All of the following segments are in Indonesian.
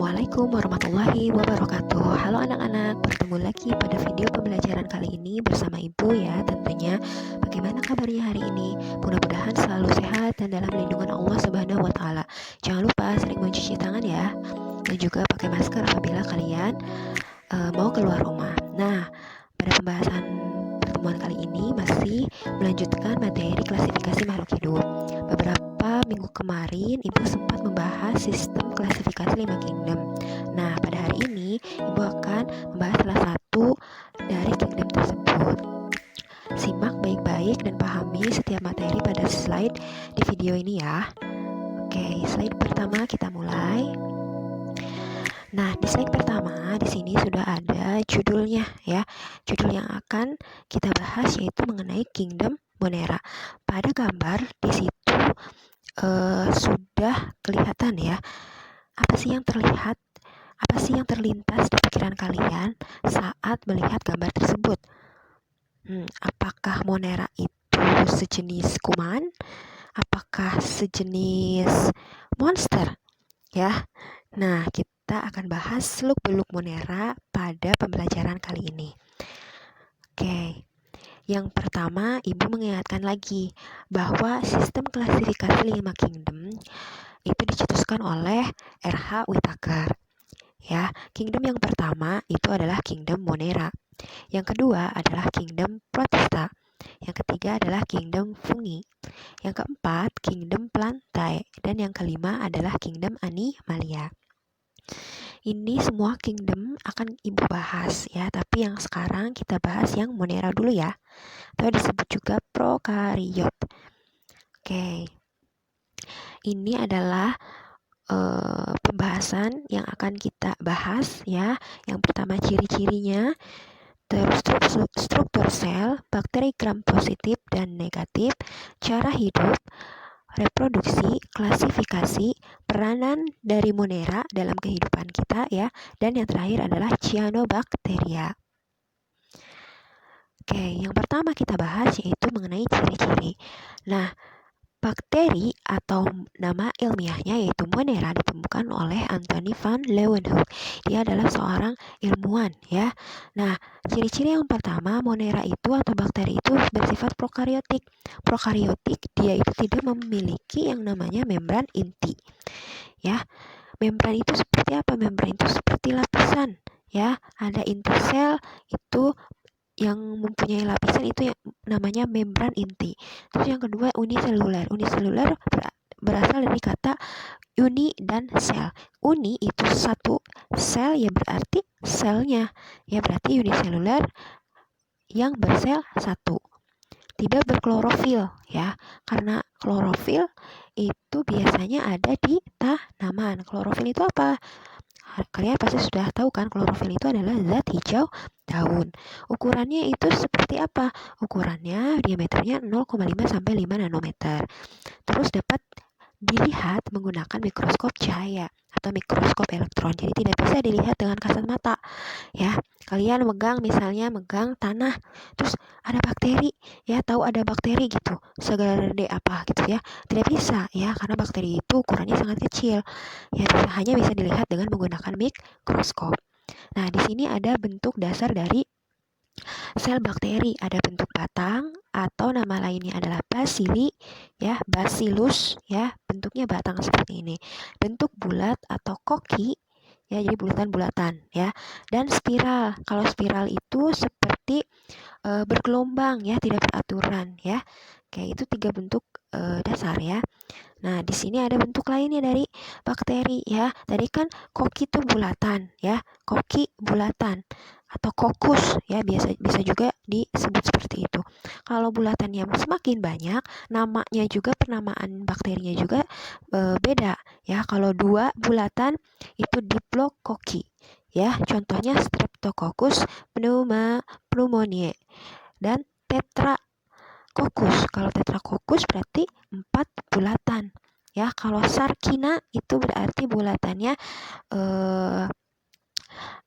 Assalamualaikum warahmatullahi wabarakatuh. Halo anak-anak, bertemu lagi pada video pembelajaran kali ini bersama Ibu ya tentunya. Bagaimana kabarnya hari ini? Mudah-mudahan selalu sehat dan dalam lindungan Allah Subhanahu wa taala. Jangan lupa sering mencuci tangan ya. Dan juga pakai masker apabila kalian mau keluar rumah. Nah, pada pembahasan pertemuan kali ini masih melanjutkan materi klasifikasi makhluk hidup. Beberapa minggu kemarin Ibu sempat membahas sistem klasifikasi 5 kingdom. Nah, pada hari ini Ibu akan membahas salah satu dari kingdom tersebut. Simak baik-baik dan pahami setiap materi pada slide di video ini ya. Oke, slide pertama kita mulai. Nah, di slide pertama di sini sudah ada judulnya ya. Judul yang akan kita bahas yaitu mengenai Kingdom Monera. Pada gambar di situ sudah kelihatan ya. Apa sih yang terlihat? Apa sih yang terlintas di pikiran kalian saat melihat gambar tersebut? Apakah Monera itu sejenis kuman? Apakah sejenis monster? Ya. Nah, kita akan bahas seluk-beluk Monera pada pembelajaran kali ini. Oke. Yang pertama, Ibu mengingatkan lagi bahwa sistem klasifikasi 5 kingdom itu dicetuskan oleh R.H. Whittaker. Ya, kingdom yang pertama itu adalah kingdom Monera. Yang kedua adalah kingdom Protista. Yang ketiga adalah kingdom Fungi. Yang keempat, kingdom Plantae. Dan yang kelima adalah kingdom Animalia. Ini semua kingdom akan Ibu bahas ya, tapi yang sekarang kita bahas yang Monera dulu ya. Atau disebut juga prokariot. Oke. Ini adalah pembahasan yang akan kita bahas ya. Yang pertama ciri-cirinya, terus struktur sel, bakteri gram positif dan negatif, cara hidup, reproduksi, klasifikasi, peranan dari Monera dalam kehidupan kita ya, dan yang terakhir adalah cyanobacteria. Oke, yang pertama kita bahas yaitu mengenai ciri-ciri. Nah, bakteri atau nama ilmiahnya yaitu Monera ditemukan oleh Anthony van Leeuwenhoek. Dia adalah seorang ilmuwan ya. Nah, ciri-ciri yang pertama, Monera itu atau bakteri itu bersifat prokariotik. Prokariotik, dia itu tidak memiliki yang namanya membran inti. Ya. Membran itu seperti apa? Membran itu seperti lapisan ya. Ada inti sel itu yang mempunyai lapisan itu yang namanya membran inti. Terus yang kedua uniseluler. Uniseluler berasal dari kata uni dan sel. Uni itu satu, sel ya berarti selnya. Ya berarti uniseluler yang bersel satu. Tidak berklorofil ya. Karena klorofil itu biasanya ada di tanaman. Klorofil itu apa? Kalian pasti sudah tahu kan, klorofil itu adalah zat hijau daun. Ukurannya itu seperti apa? Ukurannya diameternya 0,5 sampai 5 nanometer. Terus dapat dilihat menggunakan mikroskop cahaya atau mikroskop elektron. Jadi tidak bisa dilihat dengan kasat mata. Ya, kalian misalnya megang tanah, terus ada bakteri, ya tahu ada bakteri gitu, segede apa gitu ya. Tidak bisa ya, karena bakteri itu ukurannya sangat kecil. Ya, hanya bisa dilihat dengan menggunakan mikroskop. Nah, di sini ada bentuk dasar dari sel bakteri, ada bentuk batang atau nama lainnya adalah basili ya, bacillus ya, bentuknya batang seperti ini. Bentuk bulat atau koki ya, jadi bulatan-bulatan ya. Dan spiral. Kalau spiral itu seperti bergelombang ya, tidak beraturan ya. Kayak itu 3 bentuk dasar ya. Nah, di sini ada bentuk lainnya dari bakteri ya. Tadi kan koki itu bulatan ya, koki bulatan atau kokus ya, bisa juga disebut seperti itu. Kalau bulatannya semakin banyak, namanya juga, penamaan bakterinya juga beda ya. Kalau 2 bulatan itu diplokoki ya. Contohnya Streptococcus pneumoniae dan tetracoccus. Kalau tetracoccus berarti 4 bulatan ya. Kalau Sarkina itu berarti bulatannya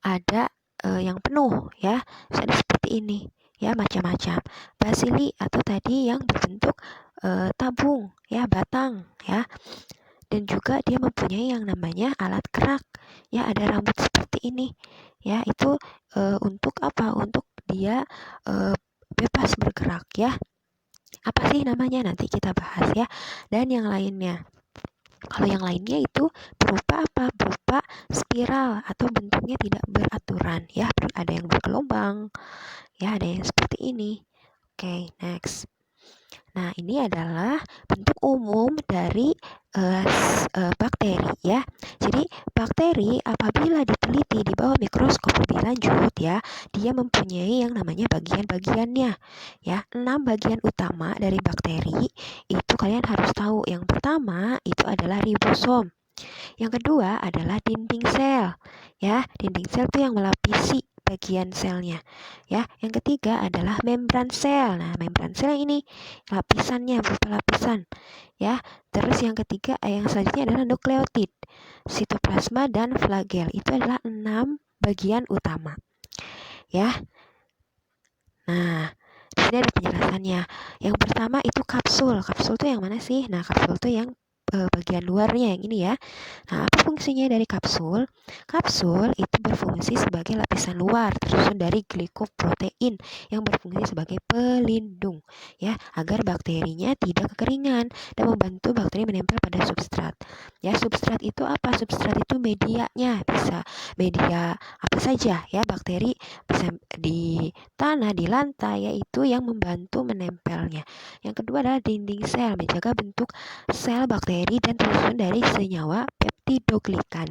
ada yang penuh ya. Ada seperti ini ya, macam-macam. Basili atau tadi yang berbentuk tabung ya, batang ya. dan juga dia mempunyai yang namanya alat gerak. Ya, ada rambut seperti ini. Ya, itu untuk apa? Untuk dia bebas bergerak ya. Apa sih namanya? Nanti kita bahas ya. Dan yang lainnya. Kalau yang lainnya itu berupa apa? Berupa spiral atau bentuknya tidak beraturan ya. Ada yang bergelombang, ya ada yang seperti ini. Oke, next. Nah, ini adalah bentuk umum dari bakteri ya. Jadi, bakteri apabila diteliti di bawah mikroskop lebih lanjut ya, dia mempunyai yang namanya bagian-bagiannya ya. 6 bagian utama dari bakteri itu kalian harus tahu. Yang pertama itu adalah ribosom. Yang kedua adalah dinding sel. Ya, dinding sel itu yang melapisi bagian selnya. Ya, yang ketiga adalah membran sel. Nah, membran sel ini lapisannya berupa lapisan. Ya, terus yang ketiga, yang selanjutnya adalah nukleotid, sitoplasma dan flagel. Itu adalah 6 bagian utama. Ya. Nah, di sini ada penjelasannya. Yang pertama itu kapsul. Kapsul itu yang mana sih? Nah, kapsul itu yang bagian luarnya yang ini ya. Nah, apa fungsinya dari kapsul? Kapsul itu berfungsi sebagai lapisan luar tersusun dari glikoprotein yang berfungsi sebagai pelindung ya, agar bakterinya tidak kekeringan dan membantu bakteri menempel pada substrat. Ya, substrat itu apa? Substrat itu medianya, bisa media apa saja ya, bakteri bisa di tanah, di lantai, yaitu yang membantu menempelnya. Yang kedua adalah dinding sel, menjaga bentuk sel bakteri dan tersusun dari senyawa peptidoglikan.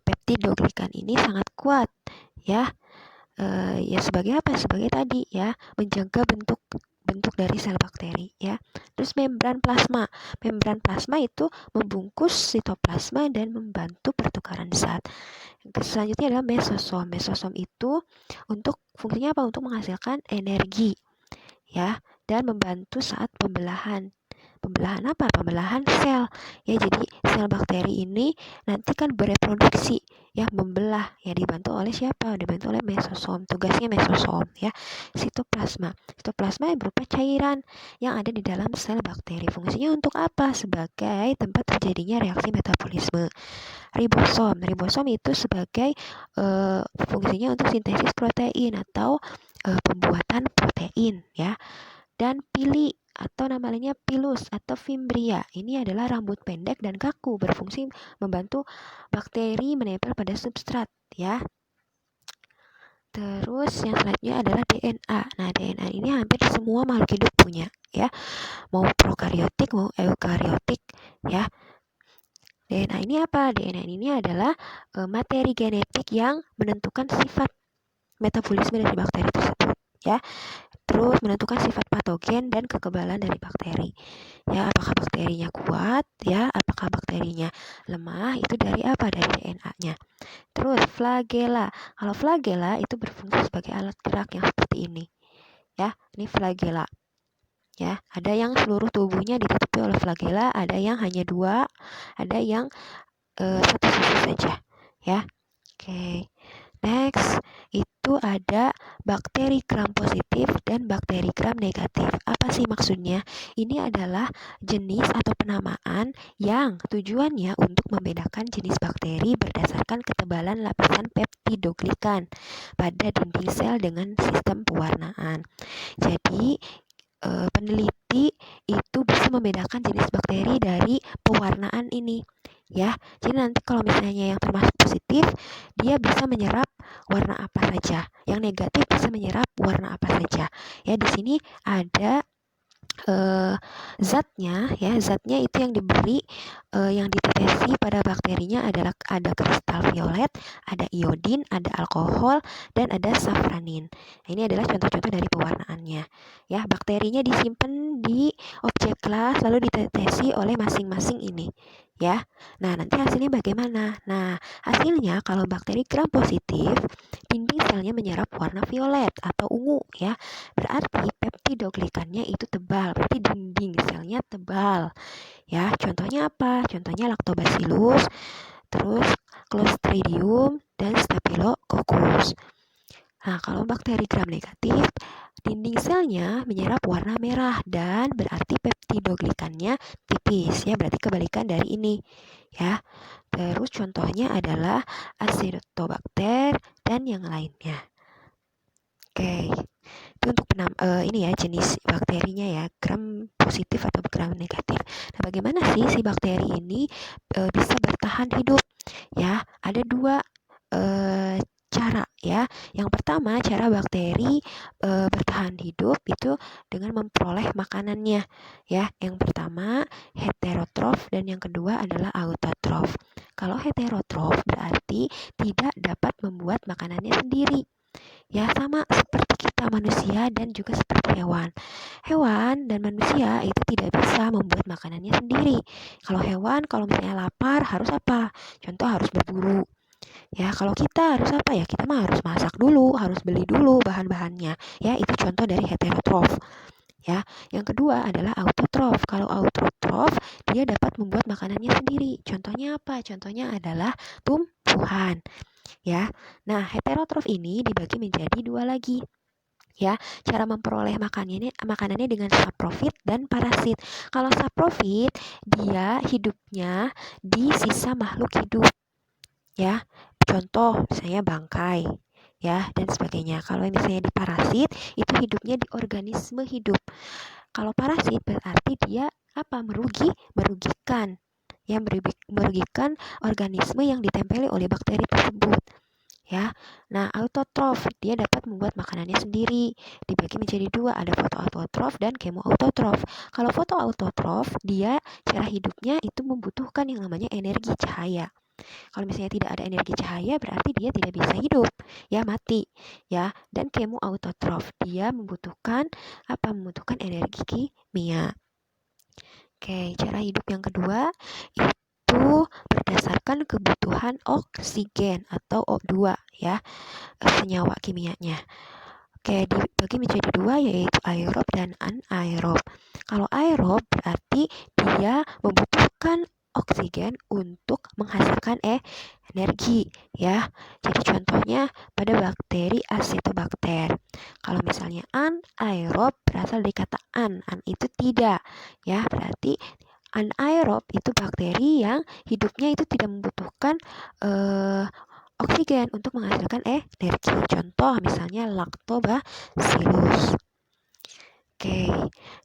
Peptidoglikan ini sangat kuat ya. Ya sebagai apa? Sebagai tadi ya, menjaga bentuk dari sel bakteri ya. Terus membran plasma. Membran plasma itu membungkus sitoplasma dan membantu pertukaran zat. Selanjutnya adalah mesosom. Mesosom itu untuk fungsinya apa? Untuk menghasilkan energi ya, dan membantu saat pembelahan. Pembelahan apa? Pembelahan sel. Ya, jadi sel bakteri ini nanti kan bereproduksi ya, membelah ya, dibantu oleh siapa? Dibantu oleh mesosom. Tugasnya mesosom ya. Sitoplasma. Sitoplasma yang berupa cairan yang ada di dalam sel bakteri. Fungsinya untuk apa? Sebagai tempat terjadinya reaksi metabolisme. Ribosom. Ribosom itu sebagai fungsinya untuk sintesis protein atau pembuatan protein ya. Dan pili atau nama lainnya pilus atau fimbria. Ini adalah rambut pendek dan kaku, berfungsi membantu bakteri menempel pada substrat ya. Terus yang selanjutnya adalah DNA. Nah, DNA ini hampir semua makhluk hidup punya ya. Mau prokariotik mau eukariotik ya. DNA ini apa? DNA ini adalah materi genetik yang menentukan sifat metabolisme dari bakteri tersebut ya. Terus menentukan sifat patogen dan kekebalan dari bakteri. Ya, apakah bakterinya kuat, ya, apakah bakterinya lemah, itu dari apa? Dari DNA-nya. Terus flagela. Kalau flagela itu berfungsi sebagai alat gerak yang seperti ini. Ya, ini flagela. Ya, ada yang seluruh tubuhnya ditutupi oleh flagela, ada yang hanya 2, ada yang satu sisi saja. Ya. Oke. Next, itu ada bakteri gram positif dan bakteri gram negatif. Apa sih maksudnya? Ini adalah jenis atau penamaan yang tujuannya untuk membedakan jenis bakteri berdasarkan ketebalan lapisan peptidoglikan pada dinding sel dengan sistem pewarnaan. Jadi, peneliti itu bisa membedakan jenis bakteri dari pewarnaan ini ya. Jadi nanti kalau misalnya yang termasuk positif, dia bisa menyerap warna apa saja. Yang negatif bisa menyerap warna apa saja. Ya, di sini ada zatnya ya, zatnya itu yang diberi yang ditetesi pada bakterinya adalah ada kristal violet, ada iodin, ada alkohol, dan ada safranin. Nah, ini adalah contoh-contoh dari pewarnaannya. Ya, bakterinya disimpan di objek kelas lalu ditetesi oleh masing-masing ini. Ya. Nah, nanti hasilnya bagaimana? Nah, hasilnya kalau bakteri gram positif, dinding selnya menyerap warna violet atau ungu ya. Berarti peptidoglikannya itu tebal, berarti dinding selnya tebal. Ya, contohnya apa? Contohnya Lactobacillus, terus Clostridium dan Staphylococcus. Nah, kalau bakteri gram negatif, Dinding selnya menyerap warna merah dan berarti peptidoglikannya tipis ya, berarti kebalikan dari ini ya. Terus contohnya adalah Acinetobacter dan yang lainnya. Oke, itu untuk ini ya jenis bakterinya ya, gram positif atau gram negatif. Nah, bagaimana sih si bakteri ini bisa bertahan hidup? Ya, ada dua cara ya. Yang pertama, cara bakteri bertahan hidup itu dengan memperoleh makanannya ya. Yang pertama heterotrof dan yang kedua adalah autotrof. Kalau heterotrof berarti tidak dapat membuat makanannya sendiri. Ya, sama seperti kita manusia dan juga seperti hewan. Hewan dan manusia itu tidak bisa membuat makanannya sendiri. Kalau hewan, kalau misalnya lapar harus apa? Contoh harus berburu. Ya, kalau kita harus apa ya? Kita mah harus masak dulu, harus beli dulu bahan-bahannya. Ya, itu contoh dari heterotrof. Ya, yang kedua adalah autotrof. Kalau autotrof, dia dapat membuat makanannya sendiri. Contohnya apa? Contohnya adalah tumbuhan. Ya, nah heterotrof ini dibagi menjadi dua lagi. Ya, cara memperoleh makanannya dengan saprofit dan parasit. Kalau saprofit, dia hidupnya di sisa makhluk hidup. Ya, contoh misalnya bangkai, ya dan sebagainya. Kalau misalnya di parasit, itu hidupnya di organisme hidup. Kalau parasit berarti dia apa? Merugikan. Ya, merugikan organisme yang ditempeli oleh bakteri tersebut. Ya, nah autotrof dia dapat membuat makanannya sendiri. Dibagi menjadi dua, ada fotoautotrof dan kemoautotrof. Kalau fotoautotrof dia cara hidupnya itu membutuhkan yang namanya energi cahaya. Kalau misalnya tidak ada energi cahaya berarti dia tidak bisa hidup, ya mati, ya. Dan kemoautotrof dia membutuhkan apa? Membutuhkan energi kimia. Oke, cara hidup yang kedua itu berdasarkan kebutuhan oksigen atau O2 ya, senyawa kimianya. Oke, dibagi menjadi dua yaitu aerob dan anaerob. Kalau aerob berarti dia membutuhkan oksigen untuk menghasilkan energi ya. Jadi contohnya pada bakteri Acetobacter. Kalau misalnya anaerob berasal dari kata an itu tidak ya, berarti anaerob itu bakteri yang hidupnya itu tidak membutuhkan oksigen untuk menghasilkan energi. Contoh misalnya Lactobacillus. Oke,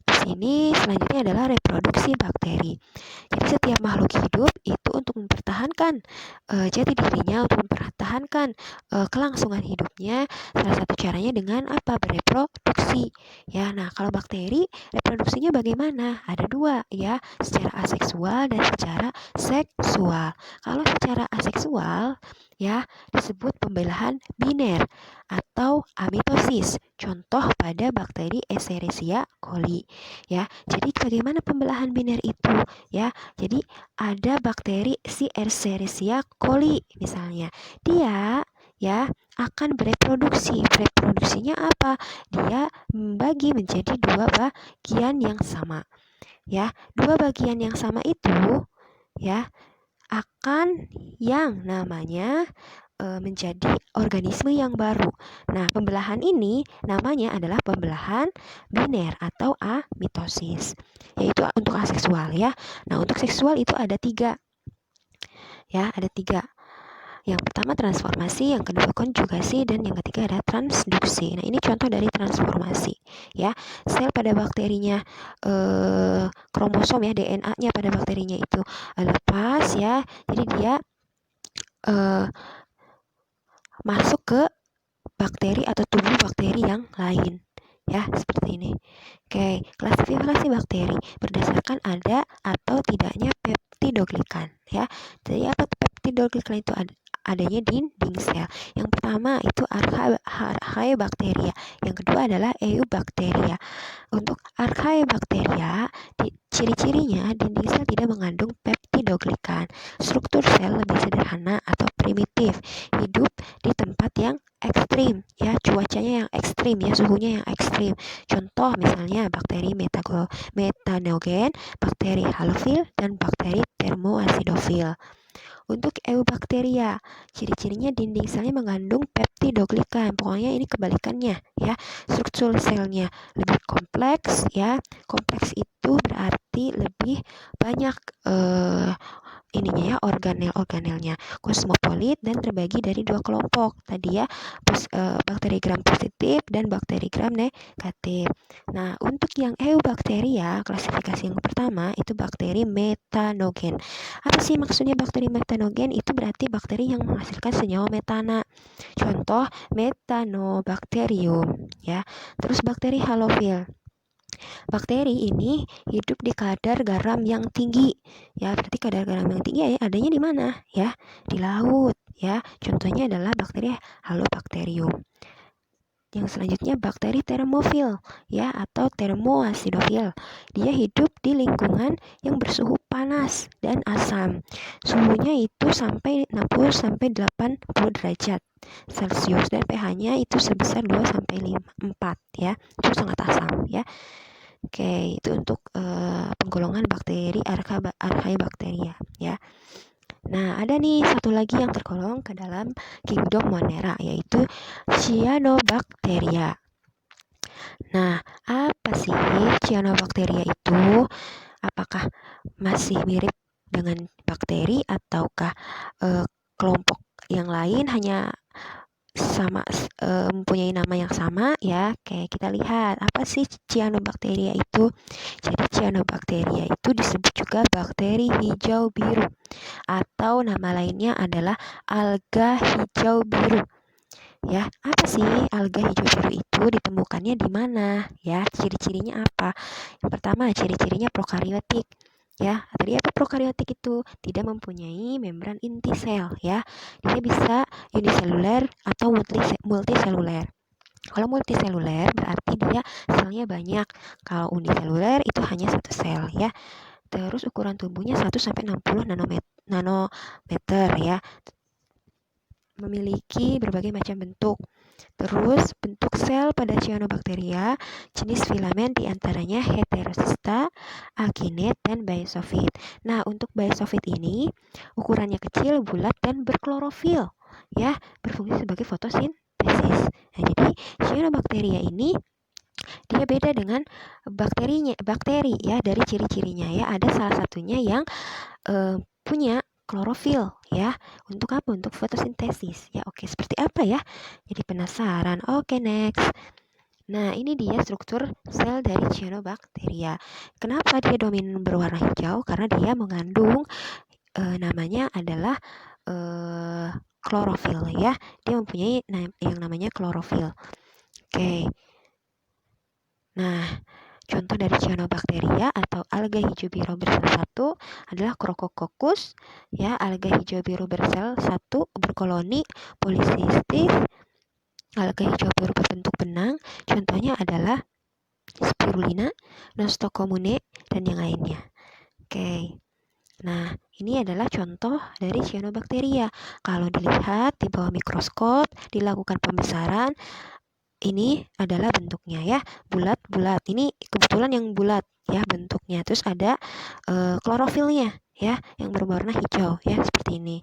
di sini selanjutnya adalah reproduksi bakteri. Jadi setiap makhluk hidup itu untuk mempertahankan jati dirinya, untuk mempertahankan kelangsungan hidupnya, salah satu caranya dengan apa? Bereproduksi. Ya, nah kalau bakteri reproduksinya bagaimana? Ada dua ya, secara aseksual dan secara seksual. Kalau secara aseksual ya disebut pembelahan biner atau amitosis. Contoh pada bakteri Escherichia coli ya. Jadi bagaimana pembelahan biner itu ya? Jadi ada bakteri si Escherichia coli misalnya. Dia ya akan bereproduksi. Reproduksinya apa? Dia membagi menjadi dua bagian yang sama. Ya, dua bagian yang sama itu ya akan yang namanya menjadi organisme yang baru. Nah, pembelahan ini namanya adalah pembelahan biner atau amitosis, yaitu untuk aseksual ya. Nah, untuk seksual itu ada tiga. Ya, ada tiga. Yang pertama transformasi, yang kedua konjugasi, dan yang ketiga ada transduksi. Nah, ini contoh dari transformasi ya. Sel pada bakterinya kromosom ya, DNA-nya pada bakterinya itu lepas ya. Jadi dia masuk ke bakteri atau tubuh bakteri yang lain ya, seperti ini. Oke, klasifikasi bakteri berdasarkan ada atau tidaknya peptidoglikan ya. Jadi apa peptidoglikan itu adanya di dinding sel. Yang pertama itu Archaebacteria, yang kedua adalah Eubacteria. Untuk Archaebacteria, ciri-cirinya dinding sel tidak mengandung peptidoglikan. Struktur sel lebih sederhana atau primitif, hidup di tempat yang ekstrim ya, cuacanya yang ekstrim ya, suhunya yang ekstrim. Contoh misalnya bakteri metanogen, bakteri halofil, dan bakteri termoacidofil. Untuk eubacteria, ciri-cirinya dinding selnya mengandung peptidoglikan. Pokoknya ini kebalikannya ya. Struktur selnya lebih kompleks ya. Kompleks itu berarti lebih banyak ininya ya, organel-organelnya kosmopolit dan terbagi dari dua kelompok tadi ya, bakteri gram positif dan bakteri gram negatif. Nah, untuk yang eubacteria, klasifikasi yang pertama itu bakteri metanogen. Apa sih maksudnya bakteri metanogen? Itu berarti bakteri yang menghasilkan senyawa metana. Contoh Methanobacterium ya. Terus bakteri halofil. Bakteri ini hidup di kadar garam yang tinggi. Ya, berarti kadar garam yang tinggi ya adanya di mana? Ya, di laut. Ya, contohnya adalah bakteri Halobacterium. Yang selanjutnya bakteri termofil ya atau termoacidofil. Dia hidup di lingkungan yang bersuhu panas dan asam. Suhunya itu sampai 60 sampai 80 derajat Celcius dan pH-nya itu sebesar 2 sampai 4 ya. Itu sangat asam ya. Oke, itu untuk penggolongan bakteri Archaebacteria ya. Nah, ada nih satu lagi yang tergolong ke dalam kingdom Monera, yaitu Cyanobacteria. Nah, apa sih Cyanobacteria itu? Apakah masih mirip dengan bakteri ataukah kelompok yang lain hanya sama mempunyai nama yang sama ya? Kayak kita lihat apa sih Cyanobacteria itu. Jadi Cyanobacteria itu disebut juga bakteri hijau biru atau nama lainnya adalah alga hijau biru. Ya, apa sih alga hijau biru itu? Ditemukannya di mana? Ya, ciri-cirinya apa? Yang pertama, ciri-cirinya prokariotik. Ya, tadi apa prokariotik itu? Tidak mempunyai membran inti sel ya. Dia bisa uniseluler atau multiseluler. Kalau multiseluler berarti dia selnya banyak. Kalau uniseluler itu hanya satu sel ya. Terus ukuran tubuhnya 1 sampai 60 nanometer ya. Memiliki berbagai macam bentuk. Terus bentuk sel pada Cyanobacteria, jenis filamen diantaranya heterocysta, akinete, dan biosofit. Nah, untuk biosofit ini ukurannya kecil, bulat, dan berklorofil, ya, berfungsi sebagai fotosintesis. Nah, jadi Cyanobacteria ini dia beda dengan bakteri ya dari ciri-cirinya ya. Ada salah satunya yang punya klorofil ya. Untuk apa? Untuk fotosintesis ya. Oke, seperti apa ya? Jadi penasaran. Oke, next. Nah, ini dia struktur sel dari Cyanobacteria. Kenapa dia dominan berwarna hijau? Karena dia mengandung namanya adalah klorofil ya. Dia mempunyai yang namanya klorofil. Oke. Nah, contoh dari Cyanobacteria atau alga hijau biru bersel 1 adalah Crocococcus ya, alga hijau biru bersel 1 berkoloni polisistis. Alga hijau biru berbentuk benang, contohnya adalah Spirulina, Nostocomunae, dan yang lainnya. Oke. Nah, ini adalah contoh dari Cyanobacteria. Kalau dilihat di bawah mikroskop, dilakukan pembesaran, ini adalah bentuknya ya, bulat-bulat. Ini kebetulan yang bulat ya bentuknya. Terus ada klorofilnya ya yang berwarna hijau ya seperti ini.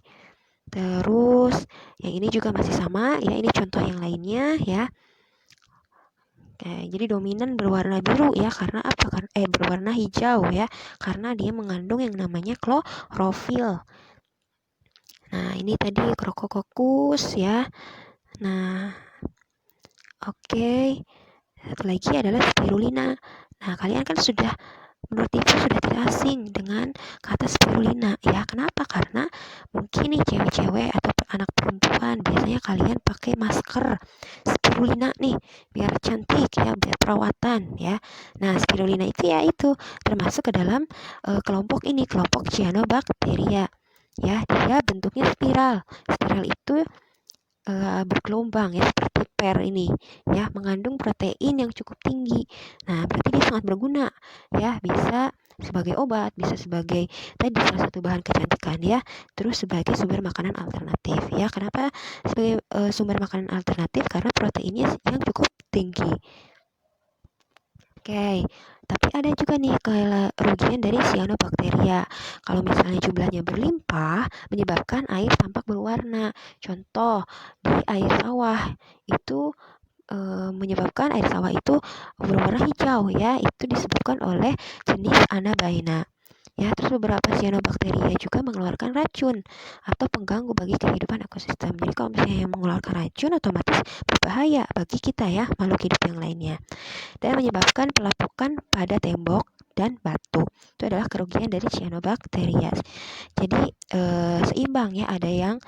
Terus yang ini juga masih sama ya, ini contoh yang lainnya ya. Oke, jadi dominan berwarna biru ya karena apa? Berwarna hijau ya karena dia mengandung yang namanya klorofil. Nah, ini tadi Crocococcus ya. Nah, oke. Satu lagi adalah spirulina. Nah, kalian kan menurut ibu sudah tidak asing dengan kata spirulina ya. Kenapa? Karena mungkin nih cewek-cewek atau anak perempuan biasanya kalian pakai masker spirulina nih biar cantik ya, biar perawatan ya. Nah, spirulina itu ya itu termasuk ke dalam kelompok ini, kelompok Cyanobacteria ya. Dia bentuknya spiral. Spiral itu bergelombang ya seperti per ini ya, mengandung protein yang cukup tinggi. Nah, berarti dia sangat berguna ya, bisa sebagai obat, bisa sebagai tadi salah satu bahan kecantikan ya, terus sebagai sumber makanan alternatif ya. Kenapa sebagai sumber makanan alternatif? Karena proteinnya yang cukup tinggi. Oke, tapi ada juga nih kerugian dari cyanobacteria. Kalau misalnya jumlahnya berlimpah, menyebabkan air tampak berwarna. Contoh, di air sawah itu menyebabkan air sawah itu berwarna hijau ya, itu disebabkan oleh jenis Anabaena. Ya, terus beberapa cyanobacteria juga mengeluarkan racun atau pengganggu bagi kehidupan ekosistem. Jadi kalau misalnya yang mengeluarkan racun otomatis berbahaya bagi kita ya, makhluk hidup yang lainnya. Dan menyebabkan pelapukan pada tembok dan batu. Itu adalah kerugian dari cyanobacteria. Jadi seimbang ya, ada yang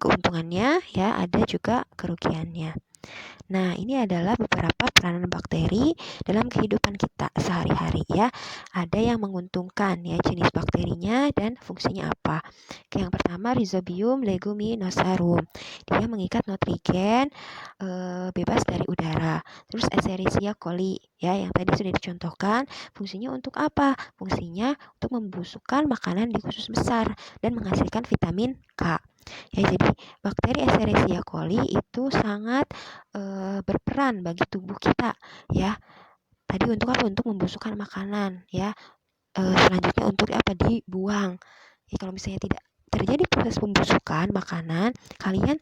keuntungannya ya, ada juga kerugiannya. Nah, ini adalah beberapa peranan bakteri dalam kehidupan kita sehari-hari ya. Ada yang menguntungkan ya, jenis bakterinya dan fungsinya apa. Yang pertama, Rhizobium leguminosarum. Dia mengikat nutrien bebas dari udara. Terus Escherichia coli ya, yang tadi sudah dicontohkan, fungsinya untuk apa? Fungsinya untuk membusukkan makanan di usus besar dan menghasilkan vitamin K. Ya, jadi bakteri Escherichia coli itu sangat berperan bagi tubuh kita ya. Tadi untuk apa? Untuk membusukkan makanan ya. Selanjutnya untuk apa? Dibuang. Ya, kalau misalnya tidak terjadi proses pembusukan makanan, kalian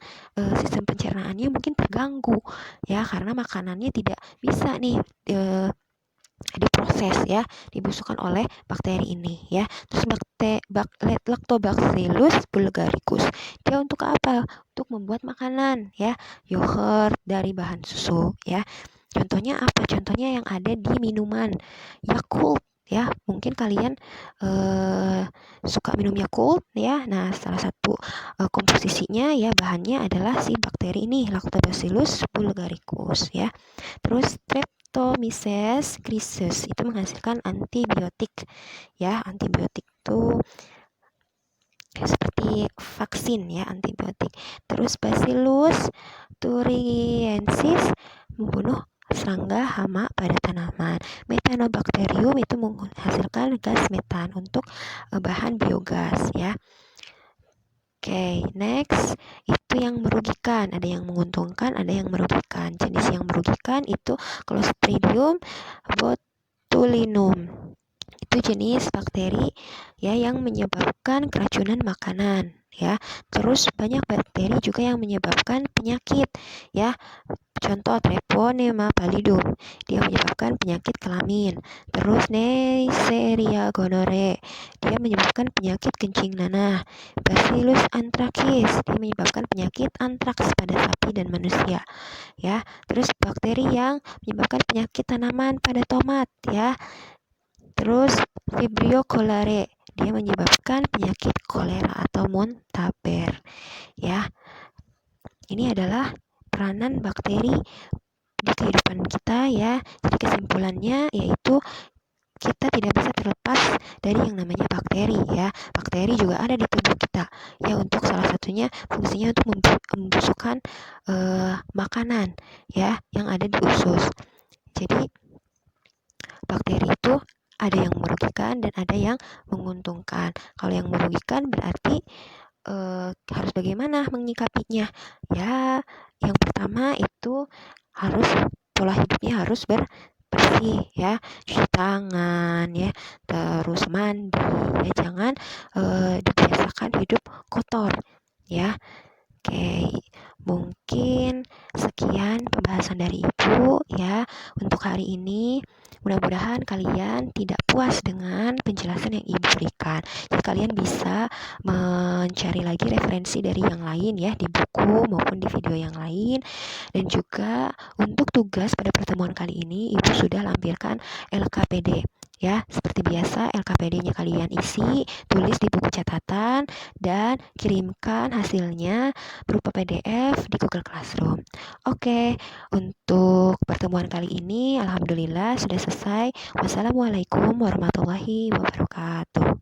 sistem pencernaannya mungkin terganggu ya, karena makanannya tidak bisa nih diproses ya, dibusukkan oleh bakteri ini ya. Terus Lactobacillus bulgaricus, dia untuk apa? Untuk membuat makanan ya, yogurt dari bahan susu ya. Contohnya apa? Contohnya yang ada di minuman Yakult ya. Mungkin kalian suka minum Yakult ya. Nah, salah satu komposisinya ya, bahannya adalah si bakteri ini, Lactobacillus bulgaricus ya. Terus Streptomyces griseus itu menghasilkan antibiotik ya. Antibiotik itu seperti vaksin ya, antibiotik. Terus Bacillus thuringiensis membunuh serangga hama pada tanaman. Methanobacterium itu menghasilkan gas metan untuk bahan biogas ya. Oke, next itu yang merugikan, ada yang menguntungkan, ada yang merugikan. Jenis yang merugikan itu Clostridium botulinum. Itu jenis bakteri ya yang menyebabkan keracunan makanan ya. Terus banyak bakteri juga yang menyebabkan penyakit ya. Contoh Treponema pallidum, dia menyebabkan penyakit kelamin. Terus Neisseria gonorrhoeae, dia menyebabkan penyakit kencing nanah. Bacillus anthracis, dia menyebabkan penyakit antraks pada sapi dan manusia ya. Terus bakteri yang menyebabkan penyakit tanaman pada tomat ya. Terus Vibrio cholerae, dia menyebabkan penyakit kolera atau muntaber ya. Ini adalah peranan bakteri di kehidupan kita ya. Jadi kesimpulannya yaitu kita tidak bisa terlepas dari yang namanya bakteri ya. Bakteri juga ada di tubuh kita ya, untuk salah satunya fungsinya untuk membusukkan makanan ya yang ada di usus. Jadi bakteri itu ada yang merugikan dan ada yang menguntungkan. Kalau yang merugikan berarti harus bagaimana menyikapinya ya. Yang pertama itu harus pola hidupnya harus bersih ya, cuci tangan ya, terus mandi ya, jangan dibiasakan hidup kotor ya. Oke, mungkin sekian pembahasan dari Ibu ya untuk hari ini. Mudah-mudahan kalian tidak puas dengan penjelasan yang Ibu berikan. Jadi kalian bisa mencari lagi referensi dari yang lain ya, di buku maupun di video yang lain. Dan juga untuk tugas pada pertemuan kali ini, Ibu sudah lampirkan LKPD. Ya, seperti biasa LKPD-nya kalian isi, tulis di buku catatan, dan kirimkan hasilnya berupa PDF di Google Classroom. Oke, untuk pertemuan kali ini alhamdulillah sudah selesai. Wassalamualaikum warahmatullahi wabarakatuh.